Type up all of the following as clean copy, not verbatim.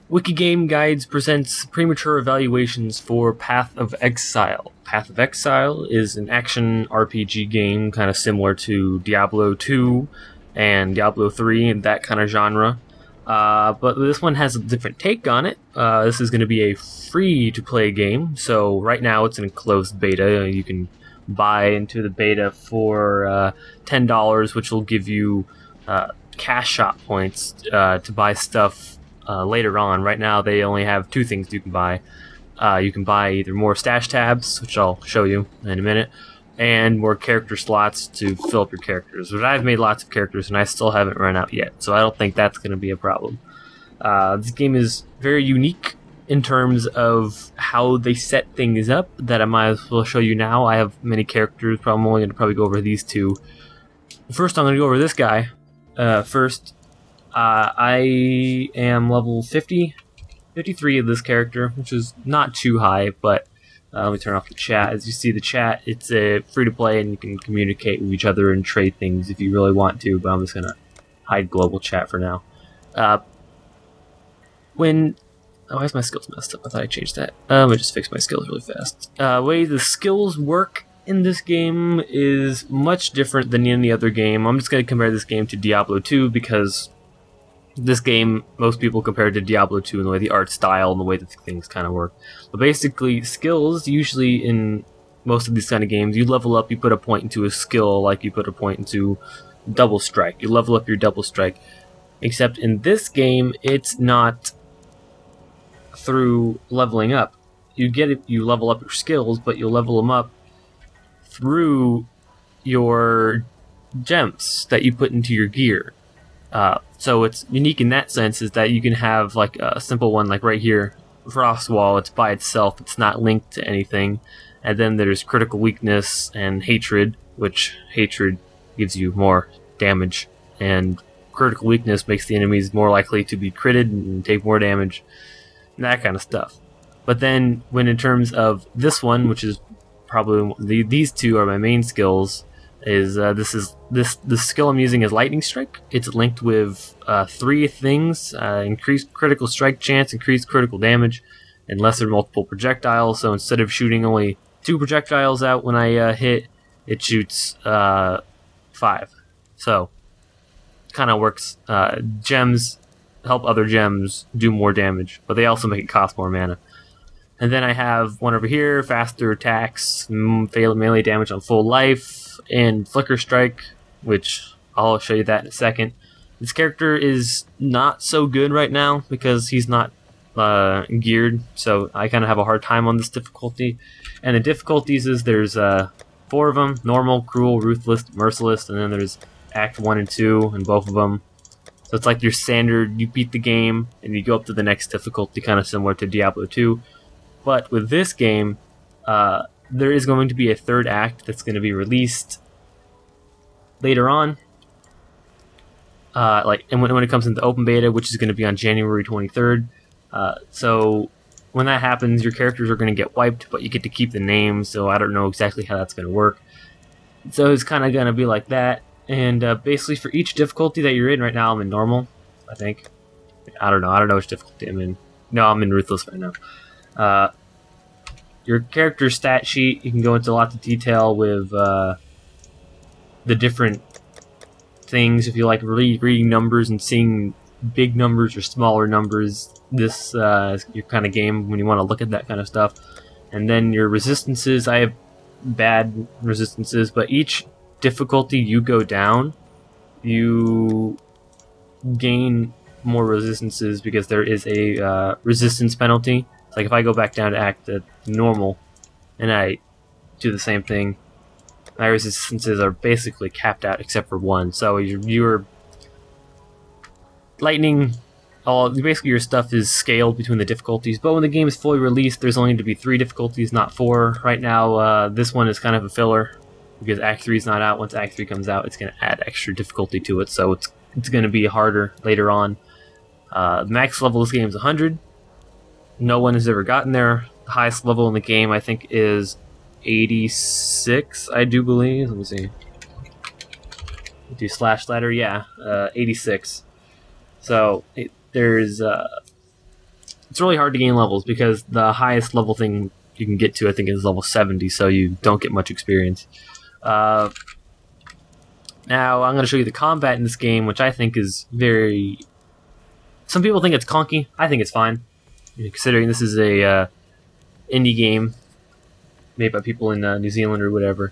WikiGameGuides presents Premature evaluations for Path of Exile. Path of Exile is an action RPG game kind of similar to Diablo 2 and Diablo 3 and that kind of genre. But this one has a different take on it. This is going to be a free-to-play game, so right now it's in a closed beta. You can buy into the beta for $10, which will give you cash shop points to buy stuff later on. Right now, they only have two things you can buy. You can buy either more stash tabs, which I'll show you in a minute, and more character slots to fill up your characters. But I've made lots of characters, and I still haven't run out yet, so I don't think that's going to be a problem. This game is very unique in terms of how they set things up that I might as well show you now. I have many characters, but I'm only going to probably go over these two. First, I'm going to go over this guy. First, I am level 53 of this character, which is not too high, but let me turn off the chat. As you see the chat, it's free-to-play, and you can communicate with each other and trade things if you really want to, but I'm just going to hide global chat for now. Why is my skills messed up? I thought I changed that. Let me just fix my skills really fast. Way the skills work in this game is much different than any other game. I'm just going to compare this game to Diablo 2 because this game, most people compare it to Diablo 2 in the way the art style and the way that things kind of work. But basically, skills, usually in most of these kind of games, you level up, you put a point into a skill, like you put a point into double strike. You level up your double strike. Except in this game, it's not through leveling up. You level up your skills, but you'll level them up through your gems that you put into your gear. So it's unique in that sense is that you can have like a simple one like right here, Frost Wall, it's by itself, it's not linked to anything. And then there's critical weakness and hatred, which hatred gives you more damage, and critical weakness makes the enemies more likely to be critted and take more damage, and that kind of stuff. But then when in terms of this one, which is probably these two are my main skills, is the skill I'm using is Lightning Strike. It's linked with three things: increased critical strike chance, increased critical damage, and lesser multiple projectiles. So instead of shooting only 2 projectiles out when I hit, it shoots 5. So kind of works. Gems help other gems do more damage, but they also make it cost more mana. And then I have one over here, faster attacks, melee damage on full life, and Flicker Strike, which I'll show you that in a second. This character is not so good right now because he's not geared, so I kind of have a hard time on this difficulty. And the difficulties is there's 4 of them: normal, cruel, ruthless, merciless, and then there's Act 1 and 2 in both of them. So it's like your standard, you beat the game, and you go up to the next difficulty, kind of similar to Diablo 2. But with this game, there is going to be a third act that's going to be released later on. And when it comes into open beta, which is going to be on January 23rd. So when that happens, your characters are going to get wiped, but you get to keep the names. So I don't know exactly how that's going to work. So it's kind of going to be like that. And basically for each difficulty that you're in right now, I'm in normal, I think. I don't know which difficulty I'm in. No, I'm in ruthless right now. Your character stat sheet, you can go into lots of detail with the different things. If you like reading numbers and seeing big numbers or smaller numbers, this is your kind of game when you want to look at that kind of stuff. And then your resistances, I have bad resistances, but each difficulty you go down, you gain more resistances because there is a resistance penalty. Like if I go back down to act normal and I do the same thing, my resistances are basically capped out except for 1. So your lightning, basically your stuff is scaled between the difficulties. But when the game is fully released, there's only going to be 3 difficulties, not 4. Right now, this one is kind of a filler because Act 3 is not out. Once Act 3 comes out, it's going to add extra difficulty to it, so it's going to be harder later on. Max level of this game is 100. No one has ever gotten there. The highest level in the game, I think, is 86, I do believe. Let me see. Do slash ladder, yeah, 86. So there's it's really hard to gain levels because the highest level thing you can get to, I think, is level 70, so you don't get much experience. Now I'm going to show you the combat in this game, which I think is very... Some people think it's clunky. I think it's fine, considering this is a indie game made by people in New Zealand or whatever.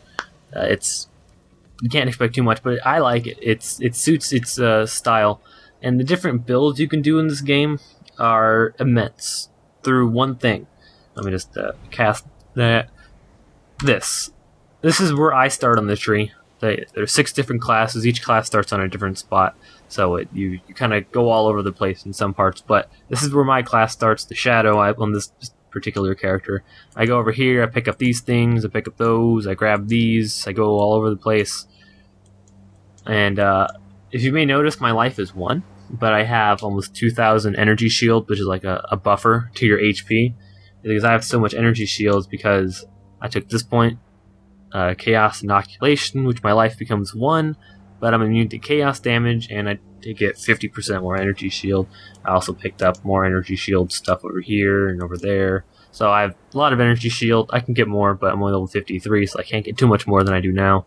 You can't expect too much, but I like it. It suits its style, and the different builds you can do in this game are immense through one thing. Let me just cast that. This is where I start on the tree. There's 6 different classes. Each class starts on a different spot, so you kind of go all over the place in some parts. But this is where my class starts. The shadow on this particular character. I go over here. I pick up these things. I pick up those. I grab these. I go all over the place. And if you may notice, my life is 1, but I have almost 2,000 energy shield, which is like a buffer to your HP. Because I have so much energy shields because I took this point, Chaos Inoculation, which my life becomes 1, but I'm immune to Chaos damage, and I get 50% more energy shield. I also picked up more energy shield stuff over here and over there. So I have a lot of energy shield. I can get more, but I'm only level 53, so I can't get too much more than I do now.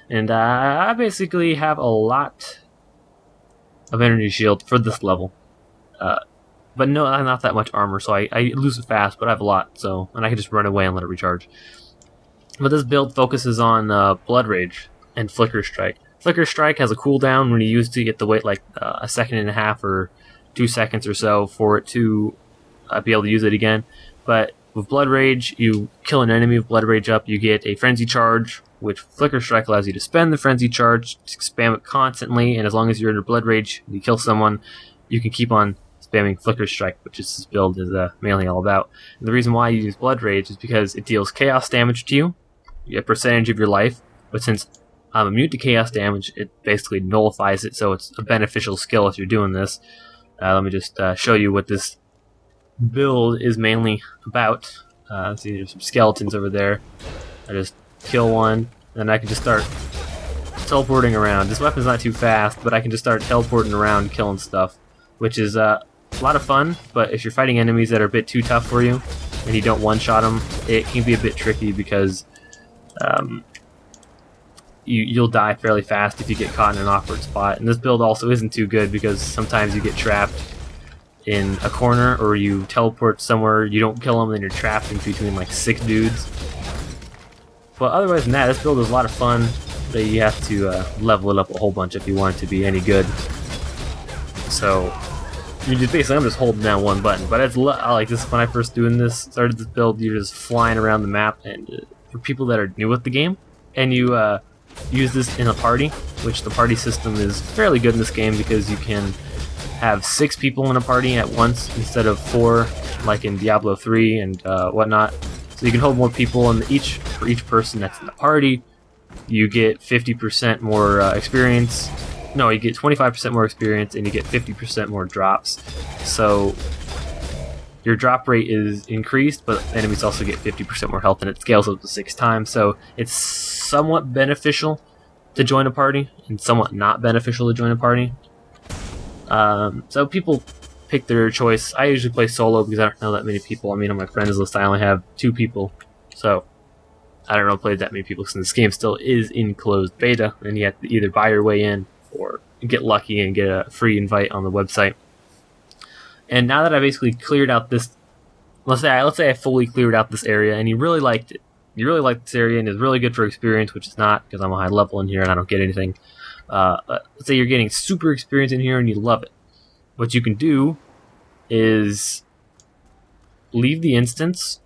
And I basically have a lot of energy shield for this level. But no, not that much armor, so I lose it fast, but I have a lot, and I can just run away and let it recharge. But this build focuses on Blood Rage and Flicker Strike. Flicker Strike has a cooldown when you use it, you get to wait like a second and a half or 2 seconds or so for it to be able to use it again. But with Blood Rage, you kill an enemy with Blood Rage up, you get a Frenzy Charge, which Flicker Strike allows you to spend the Frenzy Charge, to spam it constantly, and as long as you're under Blood Rage and you kill someone, you can keep on spamming Flicker Strike, which this build is mainly all about. And the reason why you use Blood Rage is because it deals chaos damage to you, a percentage of your life, but since I'm immune to chaos damage, it basically nullifies it, so it's a beneficial skill if you're doing this. Let me just show you what this build is mainly about. See, there's some skeletons over there. I just kill one, and I can just start teleporting around. This weapon's not too fast, but I can just start teleporting around, killing stuff, which is a lot of fun, but if you're fighting enemies that are a bit too tough for you, and you don't one-shot them, it can be a bit tricky because you'll die fairly fast if you get caught in an awkward spot. And this build also isn't too good because sometimes you get trapped in a corner or you teleport somewhere, you don't kill them, then you're trapped in between like 6 dudes. But otherwise than that, this build is a lot of fun, but you have to level it up a whole bunch if you want it to be any good. So you just basically, I'm just holding down one button. But I like this when I first started this build, you're just flying around the map, and for people that are new with the game, and you use this in a party, which the party system is fairly good in this game because you can have 6 people in a party at once instead of 4 like in Diablo 3 and whatnot. So you can hold more people, and for each person that's in the party, you get 50% more experience. No, you get 25% more experience, and you get 50% more drops. So your drop rate is increased, but enemies also get 50% more health, and it scales up to 6 times. So it's somewhat beneficial to join a party, and somewhat not beneficial to join a party. So people pick their choice. I usually play solo because I don't know that many people. I mean, on my friends list, I only have 2 people. So I don't know play that many people since this game still is in closed beta, and you have to either buy your way in or get lucky and get a free invite on the website. And now that I basically cleared out this, let's say I fully cleared out this area, and you really liked it. You really liked this area, and it's really good for experience, which is not because I'm a high level in here and I don't get anything. Let's say you're getting super experience in here and you love it. What you can do is leave the instance,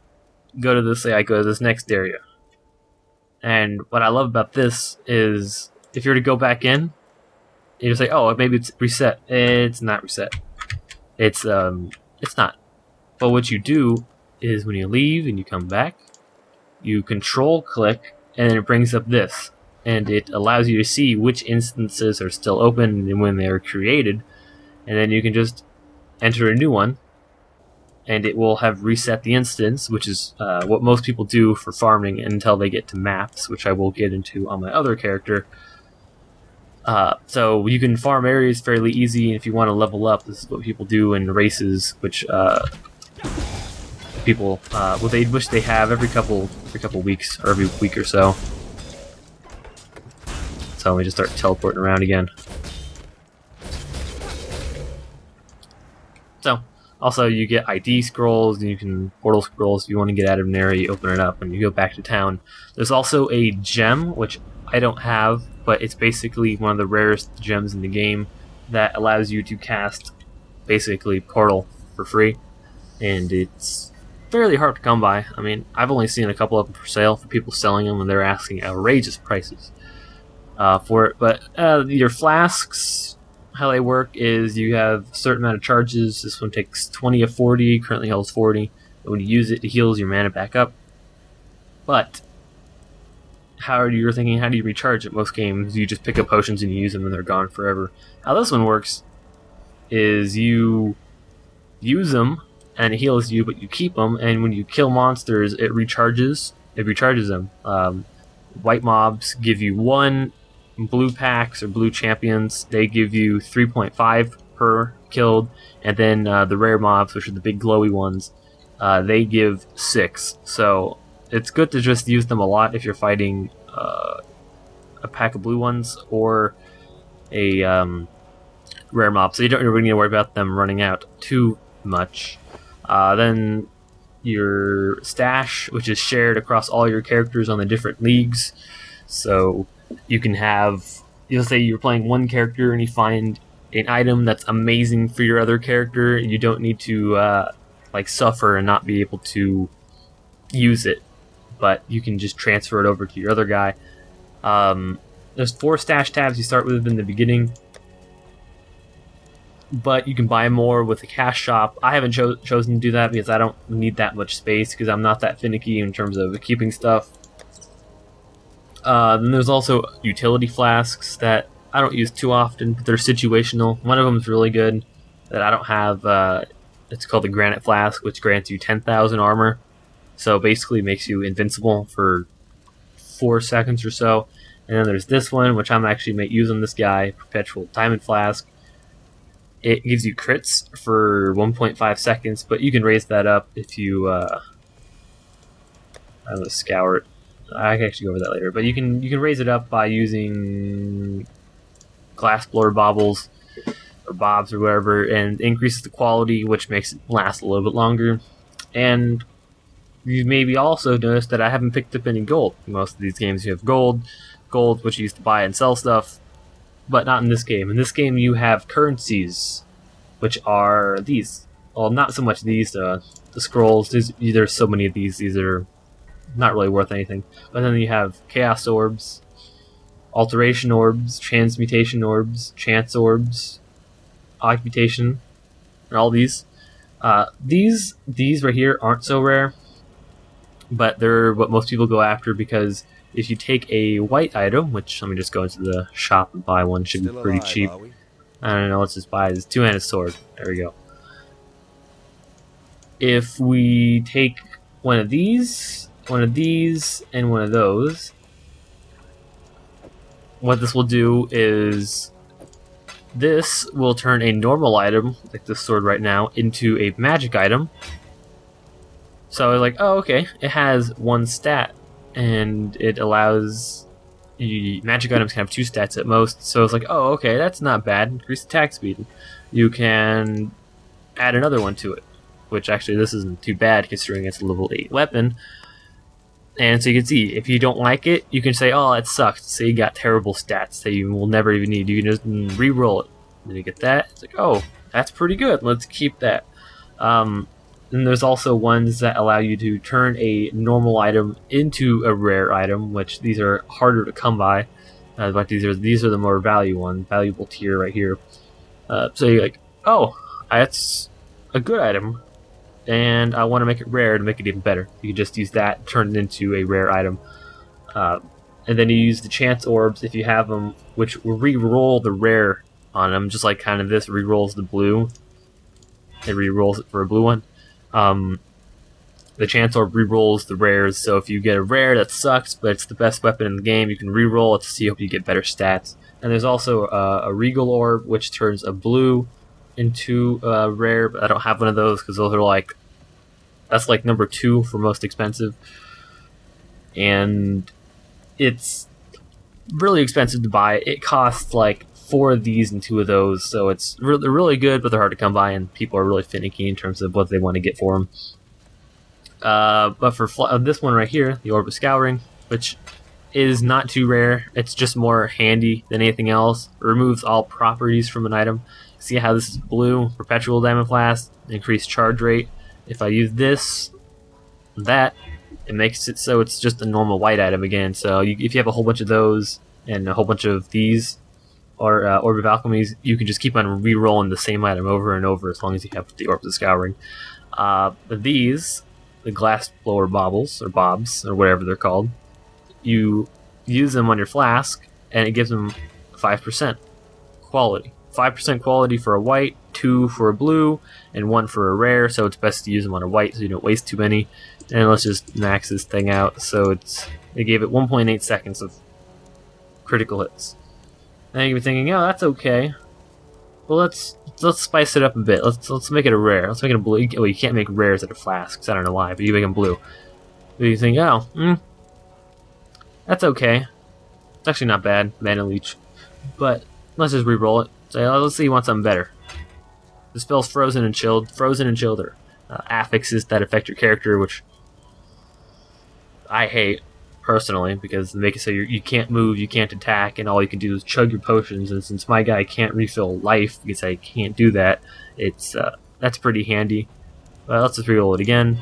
go to this next area. And what I love about this is if you were to go back in, you say, oh, maybe it's reset. It's not reset. It's not. But what you do is when you leave and you come back, you control click, and then it brings up this. And it allows you to see which instances are still open and when they were created. And then you can just enter a new one, and it will have reset the instance, which is what most people do for farming until they get to maps, which I will get into on my other character. So you can farm areas fairly easy, and if you want to level up, this is what people do in races, which people, what they wish they have every couple weeks or every week or so. So let me just start teleporting around again. So, also you get ID scrolls, and you can portal scrolls. If you want to get out of an area, you open it up and you go back to town. There's also a gem, which I don't have, but it's basically one of the rarest gems in the game that allows you to cast basically portal for free, and it's fairly hard to come by. I mean, I've only seen a couple of them for sale for people selling them, and they're asking outrageous prices for it. But your flasks, how they work is you have a certain amount of charges. This one takes 20 of 40, currently holds 40. And when you use it, it heals your mana back up. But you're thinking, how do you recharge it? Most games, you just pick up potions and you use them and they're gone forever. How this one works is you use them and it heals you, but you keep them, and when you kill monsters, it recharges them. White mobs give you 1. Blue packs or blue champions, they give you 3.5 per killed, and then the rare mobs, which are the big glowy ones, they give 6. So it's good to just use them a lot if you're fighting a pack of blue ones or a rare mob, so you don't really need to worry about them running out too much. Then your stash, which is shared across all your characters on the different leagues, so you can have, you'll say you're playing one character and you find an item that's amazing for your other character. You don't need to suffer and not be able to use it, but you can just transfer it over to your other guy. There's 4 stash tabs you start with in the beginning, but you can buy more with the cash shop. I haven't chosen to do that because I don't need that much space, because I'm not that finicky in terms of keeping stuff. Then there's also utility flasks that I don't use too often, but they're situational. One of them is really good that I don't have. It's called the Granite Flask, which grants you 10,000 armor. So basically makes you invincible for 4 seconds or so. And then there's this one, which I'm actually using this guy, Perpetual Diamond Flask. It gives you crits for 1.5 seconds, but you can raise that up if you... I'm going to scour it. I can actually go over that later, but you can raise it up by using glassblower baubles or bobs or whatever, and increases the quality, which makes it last a little bit longer. And you maybe also noticed that I haven't picked up any gold. In most of these games you have gold, which you use to buy and sell stuff, but not in this game. In this game you have currencies, which are these. Well, not so much these, the scrolls. There's so many of these are not really worth anything. But then you have chaos orbs, alteration orbs, transmutation orbs, chance orbs, augmentation, and all these. These right here aren't so rare, but they're what most people go after, because if you take a white item, which let me just go into the shop and buy one, should be pretty cheap. I don't know, let's just buy this 2-handed sword. There we go. If we take one of these, and one of those, what this will do is this will turn a normal item, like this sword right now, into a magic item. So like, oh, okay, it has 1 stat, and it allows magic items can have 2 stats at most. So it's like, oh, okay, that's not bad. Increase attack speed. You can add another one to it, which actually this isn't too bad considering it's a level 8 weapon. And so you can see, if you don't like it, you can say, oh, it sucks. Say you got terrible stats that you will never even need. You can just re-roll it. And you get that. It's like, oh, that's pretty good. Let's keep that. And there's also ones that allow you to turn a normal item into a rare item, which these are harder to come by. But these are the more valuable tier right here. So you're like, oh, that's a good item, and I want to make it rare to make it even better. You can just use that, turn it into a rare item. And then you use the chance orbs if you have them, which will re-roll the rare on them, just like kind of this re-rolls the blue. It re-rolls it for a blue one. The chance orb re-rolls the rares, so if you get a rare that sucks, but it's the best weapon in the game, you can re-roll it to see if you get better stats. And there's also a regal orb, which turns a blue into a rare, but I don't have one of those because those are like That's like number 2 for most expensive, and it's really expensive to buy. It costs like 4 of these and 2 of those, so they're really good, but they're hard to come by, and people are really finicky in terms of what they want to get for them. But for this one right here, the Orb of Scouring, which is not too rare, it's just more handy than anything else. It removes all properties from an item. See how this is blue? Perpetual Diamond Flask, increased charge rate. If I use this, that, it makes it so it's just a normal white item again. So if you have a whole bunch of those and a whole bunch of these, or Orb of Alchemies, you can just keep on re-rolling the same item over and over as long as you have the Orbs of Scouring. These, the glass blower baubles, or bobs, or whatever they're called, you use them on your flask, and it gives them 5% quality. 5% quality for a white, 2 for a blue, and 1 for a rare, so it's best to use them on a white so you don't waste too many. And let's just max this thing out. So it gave it 1.8 seconds of critical hits. And you're thinking, oh, that's okay. Well, let's spice it up a bit. Let's make it a rare. Let's make it a blue. Well, you can't make rares out of flasks. I don't know why, but you make them blue. But you think, oh, that's okay. It's actually not bad, mana leech. But let's just re-roll it. Say, let's see you want something better. The spell's frozen and chilled. Frozen and chilled are affixes that affect your character, which I hate personally, because they make it so you can't move, you can't attack, and all you can do is chug your potions. And since my guy can't refill life because I can't do that, that's pretty handy. Let's just re-roll it again.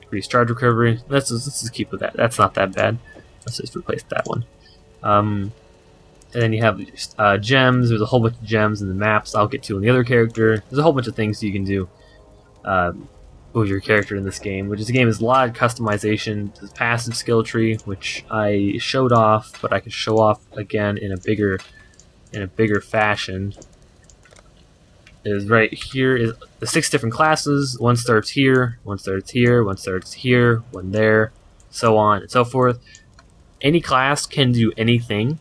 Increase charge recovery. Let's just keep with that. That's not that bad. Let's just replace that one. And then you have gems. There's a whole bunch of gems in the maps I'll get to in the other character. There's a whole bunch of things you can do with your character in this game, which is a game is a lot of customization. There's a passive skill tree, which I showed off, but I can show off again in a bigger fashion. Is right here is the 6 different classes. One starts here, one starts here, one starts here, one there, so on and so forth. Any class can do anything.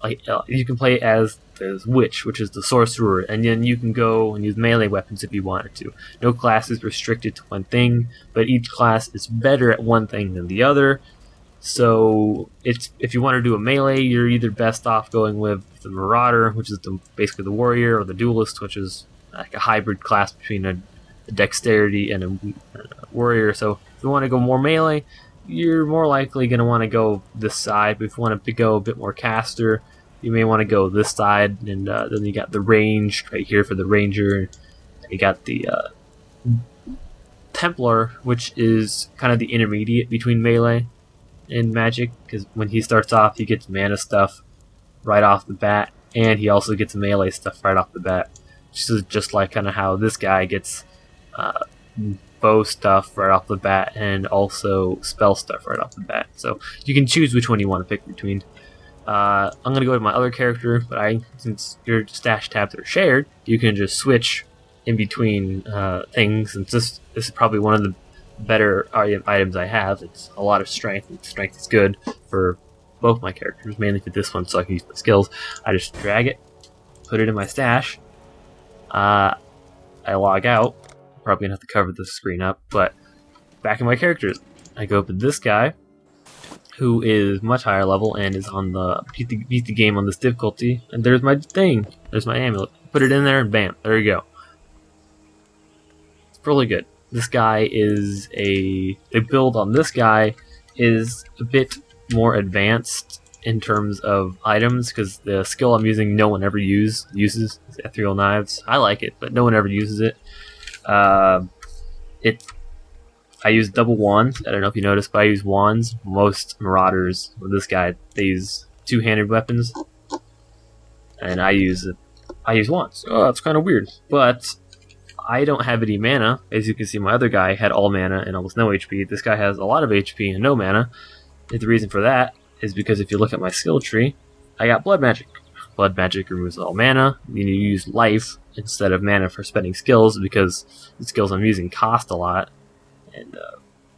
Like you can play as the witch, which is the sorcerer, and then you can go and use melee weapons if you wanted to. No class is restricted to one thing, but each class is better at one thing than the other. So if you want to do a melee, you're either best off going with the Marauder, which is basically the warrior, or the duelist, which is like a hybrid class between a dexterity and a warrior. So if you want to go more melee, you're more likely going to want to go this side. But if you want to go a bit more caster, you may want to go this side. And then you got the range right here for the ranger. You got the Templar, which is kind of the intermediate between melee and magic, because when he starts off, he gets mana stuff right off the bat, and he also gets melee stuff right off the bat. This is just like kind of how this guy gets bow stuff right off the bat, and also spell stuff right off the bat. So you can choose which one you want to pick between. I'm going to go to my other character, but since your stash tabs are shared, you can just switch in between things. And this is probably one of the better items I have. It's a lot of strength, and strength is good for both my characters, mainly for this one so I can use my skills. I just drag it, put it in my stash, I log out. Probably gonna have to cover this screen up, but back in my characters, I go up to this guy who is much higher level and is on the beat the game on this difficulty, and there's my thing. There's my amulet. Put it in there and bam, there you go. It's really good. This guy is the build on this guy is a bit more advanced in terms of items, because the skill I'm using no one ever uses ethereal knives. I like it, but no one ever uses it. I use double wands. I don't know if you noticed, but I use wands. Most marauders with this guy, they use two-handed weapons, and I use wands. Oh, that's kind of weird, but I don't have any mana. As you can see, my other guy had all mana and almost no HP. This guy has a lot of HP and no mana. And the reason for that is because if you look at my skill tree, I got blood magic. Blood magic removes all mana. You need to use life instead of mana for spending skills, because the skills I'm using cost a lot. And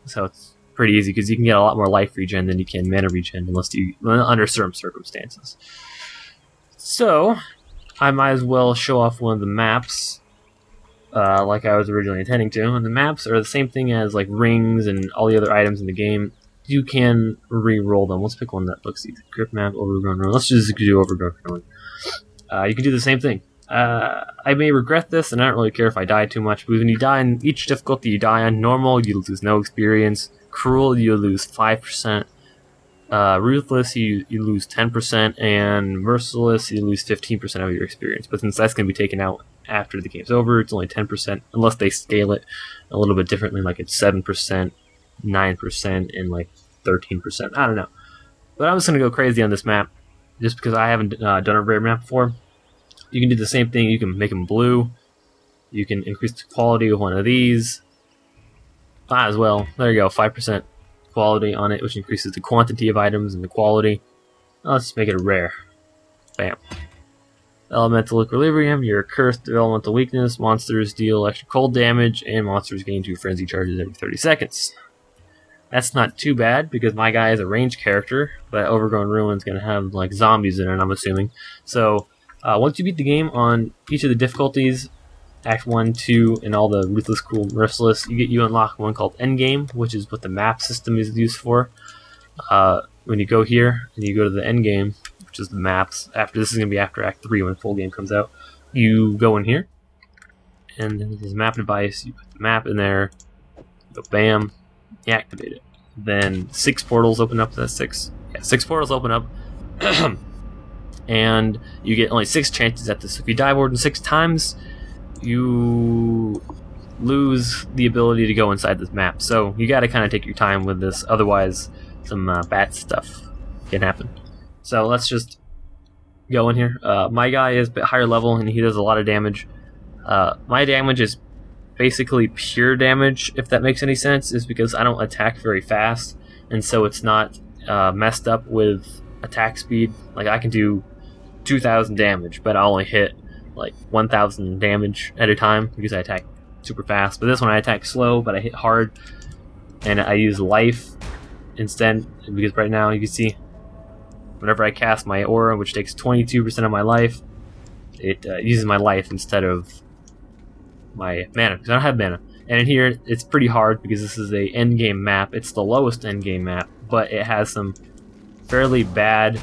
so it's pretty easy, because you can get a lot more life regen than you can mana regen under certain circumstances. So I might as well show off one of the maps like I was originally intending to. And the maps are the same thing as like rings and all the other items in the game. You can re-roll them. Let's pick one that looks easy. Grip map, overgrown ruin. Let's just do overgrown ruin. You can do the same thing. I may regret this, and I don't really care if I die too much, but when you die in each difficulty you die on, normal, you lose no experience. Cruel, you lose 5%. Ruthless, you lose 10%, and Merciless, you lose 15% of your experience. But since that's going to be taken out after the game's over, it's only 10%, unless they scale it a little bit differently, like it's 7%, 9%, and like 13%. I don't know. But I'm just going to go crazy on this map, just because I haven't done a rare map before. You can do the same thing. You can make them blue. You can increase the quality of one of these. As well. There you go, 5% quality on it, which increases the quantity of items and the quality. Let's make it a rare. Bam. Elemental Equilibrium, you're cursed with elemental weakness. Monsters deal extra cold damage, and monsters gain 2 frenzy charges every 30 seconds. That's not too bad, because my guy is a ranged character, but Overgrown Ruin's going to have like zombies in it, I'm assuming. So, once you beat the game on each of the difficulties, Act 1, 2, and all the Ruthless, Cruel, Merciless, you unlock one called Endgame, which is what the map system is used for. When you go here, and you go to the Endgame, which is the maps, after this is going to be after Act 3 when the full game comes out, you go in here, and then there's a map device, you put the map in there, go bam, you activate it. Then 6 portals open up, that's 6. Yeah, 6 portals open up, and you get only 6 chances at this. So if you die more than 6 times, you lose the ability to go inside this map. So you got to kind of take your time with this, otherwise some bad stuff can happen. So let's just go in here. My guy is a bit higher level and he does a lot of damage. My damage is basically pure damage, if that makes any sense, is because I don't attack very fast, and so it's not messed up with attack speed. Like I can do 2,000 damage, but I only hit like 1,000 damage at a time because I attack super fast. But this one I attack slow, but I hit hard, and I use life instead, because right now you can see whenever I cast my aura, which takes 22% of my life, it uses my life instead of my mana, because I don't have mana. And in here it's pretty hard because this is a endgame map. It's the lowest endgame map, but it has some fairly bad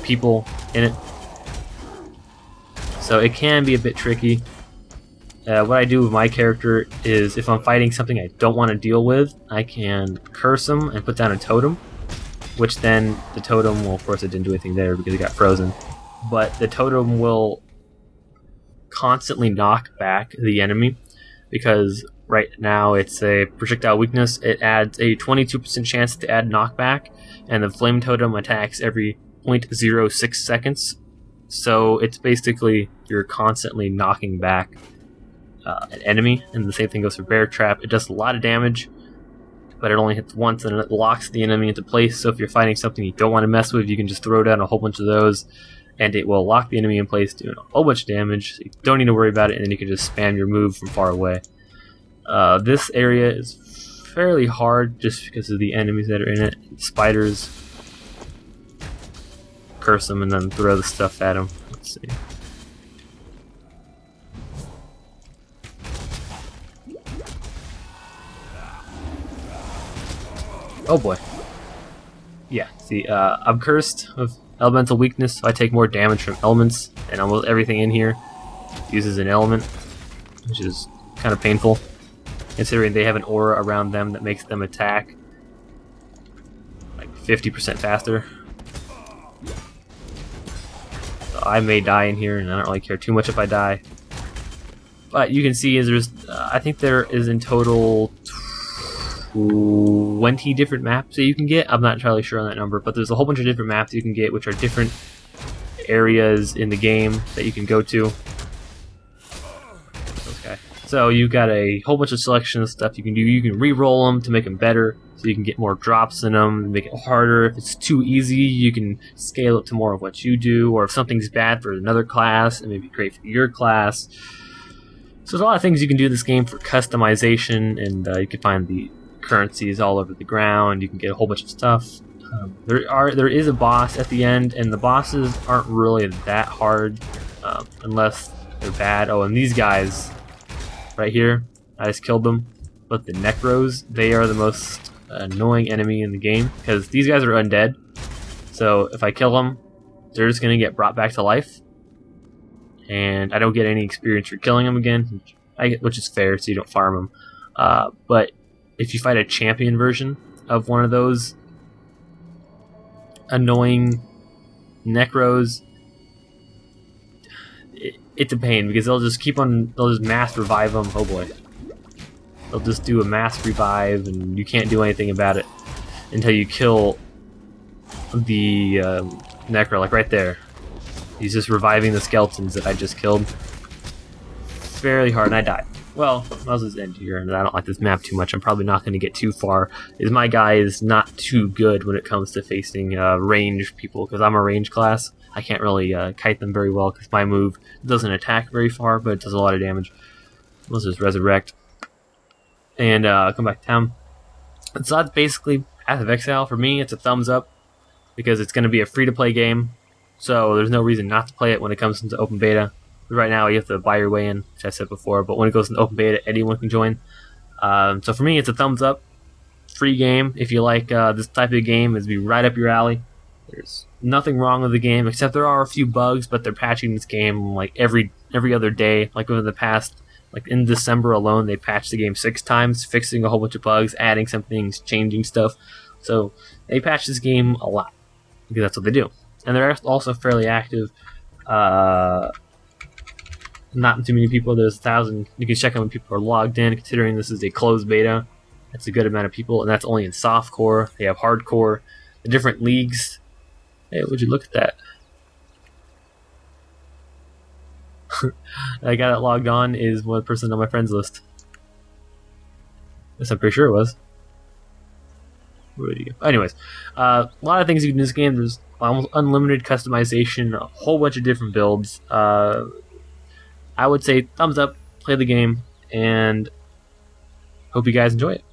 people in it, so it can be a bit tricky. What I do with my character is, if I'm fighting something I don't want to deal with, I can curse them and put down a totem, which then the totem, well, of course it didn't do anything there because it got frozen, but the totem will constantly knock back the enemy, because right now it's a projectile weakness. It adds a 22% chance to add knockback, and the flame totem attacks every 0.06 seconds. So it's basically you're constantly knocking back an enemy, and the same thing goes for Bear Trap. It does a lot of damage, but it only hits once and it locks the enemy into place. So if you're fighting something you don't want to mess with, you can just throw down a whole bunch of those, and it will lock the enemy in place, doing a whole bunch of damage. So you don't need to worry about it, and then you can just spam your move from far away. This area is fairly hard just because of the enemies that are in it. Spiders. Curse them and then throw the stuff at them. Let's see. Oh boy. Yeah, see, I'm cursed with elemental weakness, so I take more damage from elements, and almost everything in here uses an element, which is kind of painful, considering they have an aura around them that makes them attack like 50% faster. So I may die in here, and I don't really care too much if I die. But you can see there's, I think there is in total 20 different maps that you can get. I'm not entirely sure on that number, but there's a whole bunch of different maps you can get, which are different areas in the game that you can go to. Okay, so you've got a whole bunch of selection of stuff you can do. You can re-roll them to make them better, so you can get more drops in them, make it harder. If it's too easy, you can scale it to more of what you do, or if something's bad for another class, it may be great for your class. So there's a lot of things you can do in this game for customization, and you can find the currencies all over the ground. You can get a whole bunch of stuff. There is a boss at the end, and the bosses aren't really that hard unless they're bad. Oh, and these guys right here. I just killed them. But the Necros, they are the most annoying enemy in the game because these guys are undead. So if I kill them, they're just going to get brought back to life. And I don't get any experience for killing them again, which is fair, so you don't farm them. But if you fight a champion version of one of those annoying Necros, it's a pain because they'll just mass revive them. Oh boy. They'll just do a mass revive and you can't do anything about it until you kill the Necro, like right there. He's just reviving the skeletons that I just killed. Fairly hard, and I died. Well, I'll just end here, and I don't like this map too much. I'm probably not going to get too far. My guy is not too good when it comes to facing range people, because I'm a range class. I can't really kite them very well, because my move doesn't attack very far, but it does a lot of damage. Let's just resurrect. And come back to town. And so that's basically Path of Exile. For me, it's a thumbs up, because it's going to be a free-to-play game. So there's no reason not to play it when it comes into open beta. Right now you have to buy your way in, which I said before, but when it goes into open beta, anyone can join. So for me, it's a thumbs up. Free game. If you like this type of game, it'd be right up your alley. There's nothing wrong with the game, except there are a few bugs, but they're patching this game like every other day. Like over the past, like in December alone, they patched the game 6 times, fixing a whole bunch of bugs, adding some things, changing stuff. So they patch this game a lot, because that's what they do. And they're also fairly active. Not too many people. There's 1,000. You can check how many people are logged in, considering this is a closed beta. That's a good amount of people, and that's only in softcore. They have hardcore. The different leagues. Hey, would you look at that? That guy that logged on is one person on my friends list. Yes, I'm pretty sure it was. Where did he go? Anyways, a lot of things you can do in this game. There's almost unlimited customization, a whole bunch of different builds. I would say thumbs up, play the game, and hope you guys enjoy it.